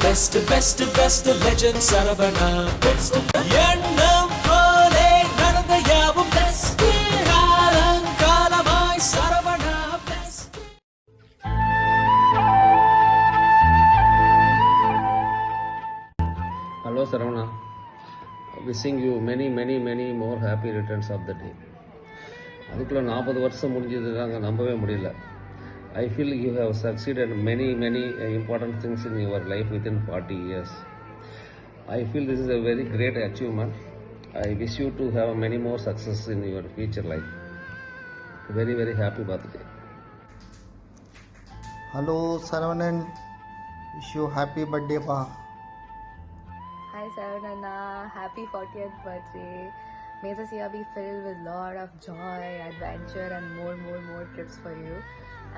best legend Saravana. எண்ணம் போலே நடந்த யாவும் best. காலங்காலமாய் Saravana best. Hello Saravana, wishing you many more happy returns of the day. அதுக்குள்ள 40 வருஷம் முடிஞ்சது நாங்கள் நம்பவே முடியல. I feel you have succeeded many important things in your life within 40 years. I feel this is a very great achievement. I wish you to have many more success in your future life. Very happy birthday. Hello Saravanan, wish you happy birthday pa. Hi Saravana, happy 40th birthday. May this year be filled with lot of joy, adventure and more trips for you.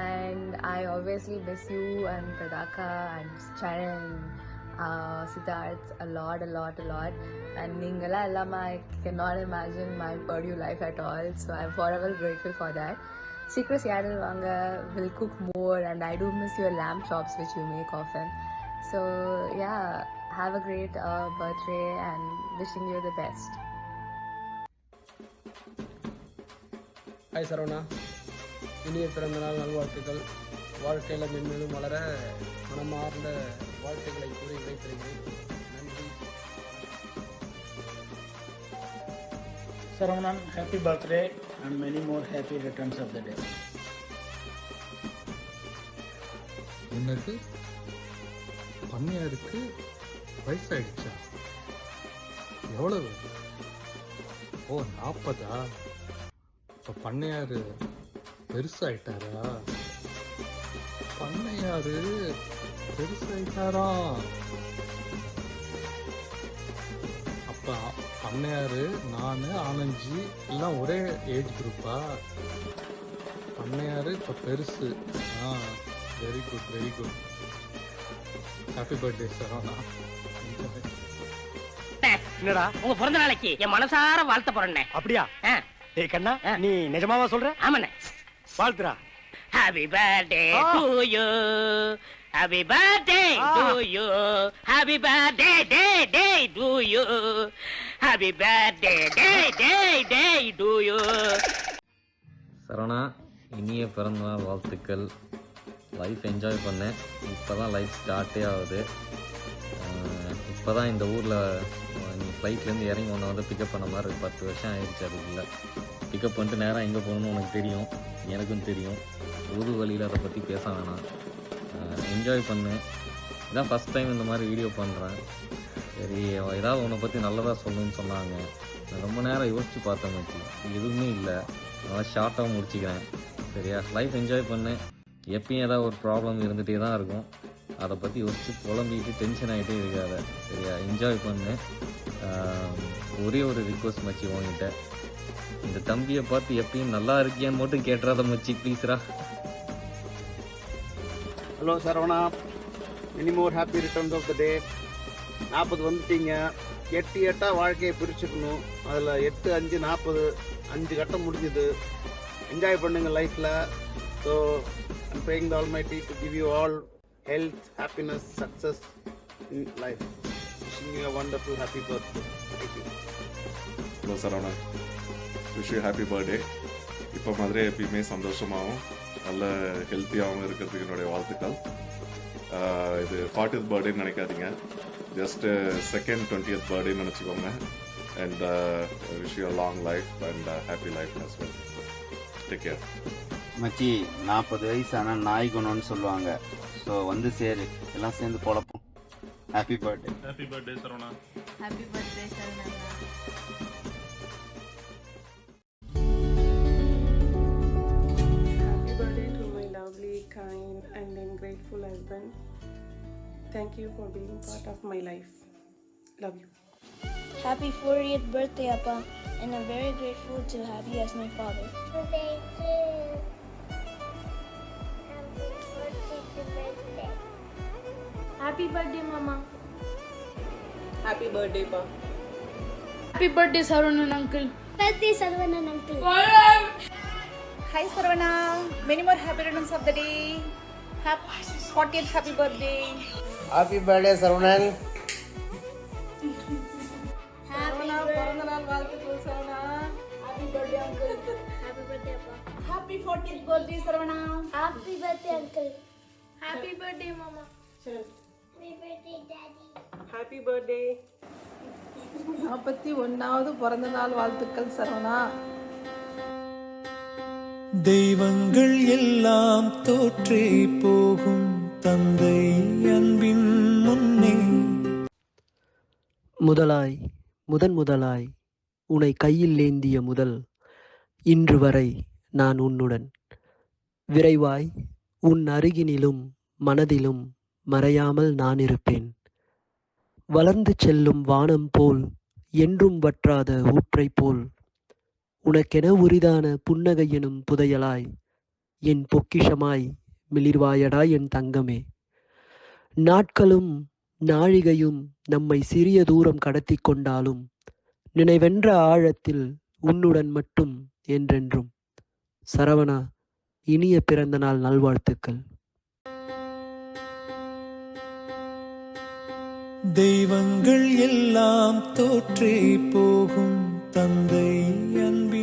And I obviously miss you and Pradaka and Charan, Siddharth a lot. And Ningala Allama, I cannot imagine my Purdue life at all. So I'm forever grateful for that. Secret Seattle Vanga will cook more, and I do miss your lamb chops which you make often. So yeah, have a great birthday and wishing you the best. Hi Saravana, இனிய பிறந்தநாள் நல்வாழ்த்துக்கள். வாழ்க்கையில் மென்மேலும் வளர மனமார்ந்த வாழ்த்துக்களை கூறி வைத்திருக்கிறேன். நன்றி. Saravanan, happy birthday and many more happy returns of the day. என்னது, பண்ணையாருக்கு வயசாயிடுச்சா? எவ்வளவு? ஓ 40. இப்போ பண்ணையாரு பெருசாயிட்டாரா? பண்ணையாரு பெருசாயிட்டாரா? அப்ப பண்ணையாரு, நான், ஆனந்தி எல்லாம் ஒரே ஏஜ் குரூப்பா? பண்ணையாரு இப்போ பெருசு. Very good. Happy birthday Saravana. என்னடா உங்க பிறந்த நாளைக்கு என் மனசார வாழ்த்த போறேன். அப்படியா? ஏய் கண்ணா, நீ நிஜமாவா சொல்ற? ஆமாண்ணே. வாழ்த்துறா. Happy birthday to you, happy birthday to you, happy birthday day to you, happy birthday day to you. Saravana, இனிய பிறந்தநாள் வாழ்த்துக்கள். லைஃப் என்ஜாய் பண்ணேன். இப்போ தான் லைஃப் ஸ்டார்ட்டே ஆகுது. இப்போ தான் இந்த ஊரில் நீ ஃப்ளைட்லேருந்து இறங்கி ஒன்று வந்து பிக்கப் பண்ண மாதிரி 10 வருஷம் ஆயிடுச்சு. அதுக்குள்ளே பிக்கப் பண்ணிட்டு நேராக எங்கே போகணுன்னு உனக்கு தெரியும், எனக்கும் தெரியும். பொது வழியில் அதை பற்றி பேச வேணாம். என்ஜாய் பண்ணு. இதான் ஃபஸ்ட் டைம் இந்த மாதிரி வீடியோ பண்ணுறேன். சரி, ஏதாவது உன்னை பற்றி நல்லதாக சொல்லணும்னு சொன்னாங்க. நான் ரொம்ப நேரம் யோசித்து பார்த்தேன் மச்சி, எதுவுமே இல்லை. அதனால் ஷார்ட்டாக முடிச்சுக்கிறேன். சரியா? லைஃப் என்ஜாய் பண்ணு. எப்பயும் ஏதாவது ஒரு ப்ராப்ளம் இருந்துகிட்டே தான் இருக்கும். அதை பற்றி யோசித்து புலம்பிட்டு டென்ஷன் ஆகிட்டே இருக்காத. சரியா? என்ஜாய் பண்ணு. ஒரே ஒரு ரிக்வஸ்ட் மச்சி உங்ககிட்ட, இந்த தம்பியை பார்த்து எப்பயும் நல்லா இருக்கியான்னு மட்டும் கேட்டுறாத மச்சி, ப்ளீஸ்ரா. Hello Saravana, many more happy returns of the day. 40 வந்துட்டீங்க. 8 வாழ்க்கையை பிரிச்சுக்கணும். அதில் 8, 5, 40, 5 கட்டம் முடிஞ்சுது. என்ஜாய் பண்ணுங்கள் லைஃப்பில். So I'm praying the almighty to give you all health, happiness, success in life. Wishing you a wonderful happy birthday. Thank you. Hello Saravana, wish you happy birthday. இப்போ மாதிரி எப்பயுமே சந்தோஷமாகவும் நல்ல ஹெல்த்தியாகவும் இருக்கிறதுக்கு என்னுடைய வாழ்த்துக்கள். இது 40th பர்த்டேன்னு நினைக்காதீங்க, ஜஸ்ட் செகண்ட் 20th பர்த்டேன்னு நினச்சிக்கோங்க. And wish you a long life and happy life as well. Take care. மச்சி, 40 வயசான நாய் குணம்னு சொல்லுவாங்க. ஸோ வந்து சேரு, எல்லாம் சேர்ந்து பொழப்போம். Happy birthday. Happy birthday Saravana. Happy birthday Saravana. Happy birthday to my lovely, kind and grateful husband. Thank you for being part of my life. Love you. Happy 40th birthday, Appa, and I'm very grateful to have you as my father. Happy birthday, Mama. Happy birthday, Pa. Happy birthday, Saravanan uncle. Birthday, Saravanan uncle. Hi, Saravana. Many more happy returns of the day. 40th happy birthday. Happy birthday Saravanan. பிறந்த நாள் வாழ்த்துக்கள் Saravana. Happy birthday uncle. Happy birthday, Appa. Happy 40th birthday Saravana. Happy birthday, uncle. Happy birthday mama. Happy birthday, daddy. Happy birthday. 41வது பிறந்த நாள் வாழ்த்துக்கள் சரவணா. தெய்வங்கள் எல்லாம் தோற்றே போகும் தந்தை அன்பின் முன்னே. முதலாய் உன்னை கையில் ஏந்திய முதல் இன்று வரை நான் உன்னுடன். விரைவாய் உன் அருகினிலும் மனதிலும் மறையாமல் நான் இருப்பேன். வளர்ந்து செல்லும் வானம் போல் என்றும் வற்றாத ஊற்றை போல் உனக்கென உரிதான புன்னகை எனும் புதையலாய் என் பொக்கிஷமாய் மிளிர்வாயடா என் தங்கமே. நாட்களும் நாழிகையும் நம்மை சிறிய தூரம் கடத்தி கொண்டாலும் நினைவென்ற ஆழத்தில் உன்னுடன் மட்டும் என்றென்றும். சரவணா, இனிய பிறந்த நாள் நல்வாழ்த்துக்கள். தெய்வங்கள் எல்லாம் தோற்றே போகும் தந்தை அன்பின்